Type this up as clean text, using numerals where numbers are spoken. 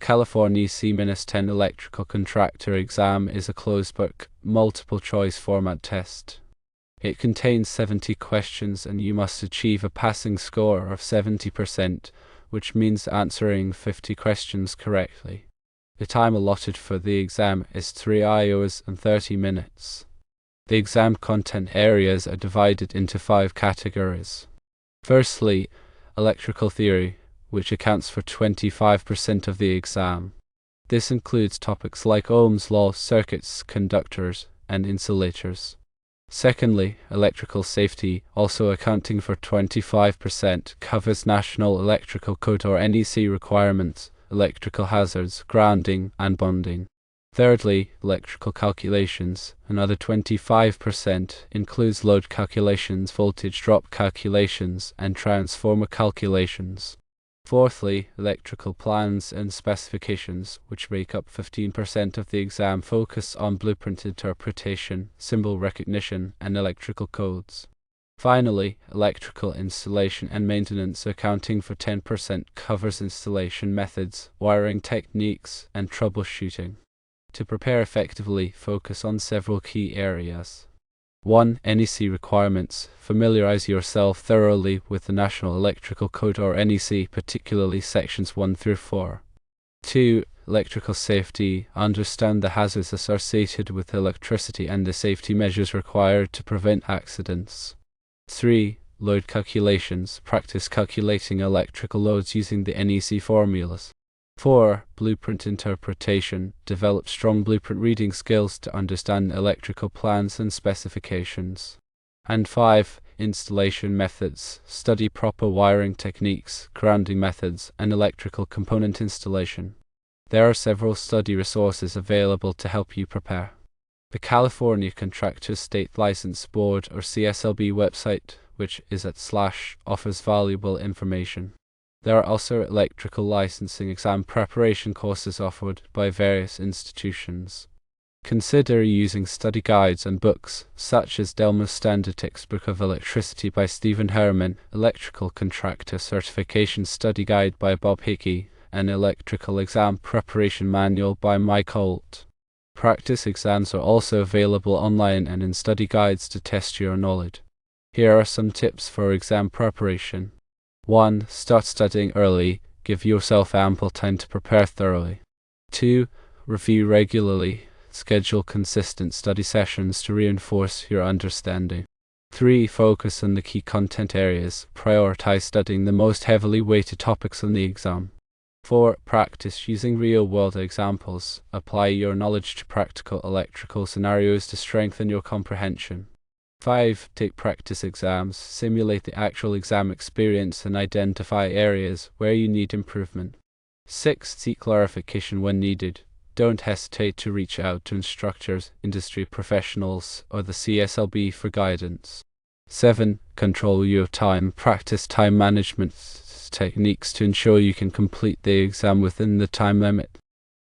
California C-10 electrical contractor exam is a closed-book, multiple-choice format test. It contains 70 questions and you must achieve a passing score of 70%, which means answering 50 questions correctly. The time allotted for the exam is 3 hours and 30 minutes. The exam content areas are divided into 5 categories. Firstly, electrical theory, which accounts for 25% of the exam. This includes topics like Ohm's law, circuits, conductors, and insulators. Secondly, electrical safety, also accounting for 25%, covers National Electrical Code or NEC requirements, electrical hazards, grounding, and bonding. Thirdly, electrical calculations, another 25%, includes load calculations, voltage drop calculations, and transformer calculations. Fourthly, electrical plans and specifications, which make up 15% of the exam, focus on blueprint interpretation, symbol recognition, and electrical codes. Finally, electrical installation and maintenance, accounting for 10%, covers installation methods, wiring techniques, and troubleshooting. To prepare effectively, focus on several key areas. 1. NEC requirements. Familiarize yourself thoroughly with the National Electrical Code or NEC, particularly sections 1 through 4. 2. Electrical safety. Understand the hazards associated with electricity and the safety measures required to prevent accidents. 3. Load calculations. Practice calculating electrical loads using the NEC formulas. 4. Blueprint interpretation. Develop strong blueprint reading skills to understand electrical plans and specifications. And 5. Installation methods. Study proper wiring techniques, grounding methods, and electrical component installation. There are several study resources available to help you prepare. The California Contractor State License Board or CSLB website, which is at / offers valuable information. There are also electrical licensing exam preparation courses offered by various institutions. Consider using study guides and books, such as Delmo's Standard Textbook of Electricity by Stephen Herman, Electrical Contractor Certification Study Guide by Bob Hickey, and Electrical Exam Preparation Manual by Mike Holt. Practice exams are also available online and in study guides to test your knowledge. Here are some tips for exam preparation. 1. Start studying early. Give yourself ample time to prepare thoroughly. 2. Review regularly. Schedule consistent study sessions to reinforce your understanding. 3. Focus on the key content areas. Prioritize studying the most heavily weighted topics on the exam. 4. Practice using real-world examples. Apply your knowledge to practical electrical scenarios to strengthen your comprehension. 5. Take practice exams. Simulate the actual exam experience and identify areas where you need improvement. 6. Seek clarification when needed. Don't hesitate to reach out to instructors, industry professionals, or the CSLB for guidance. 7. Control your time. Practice time management techniques to ensure you can complete the exam within the time limit.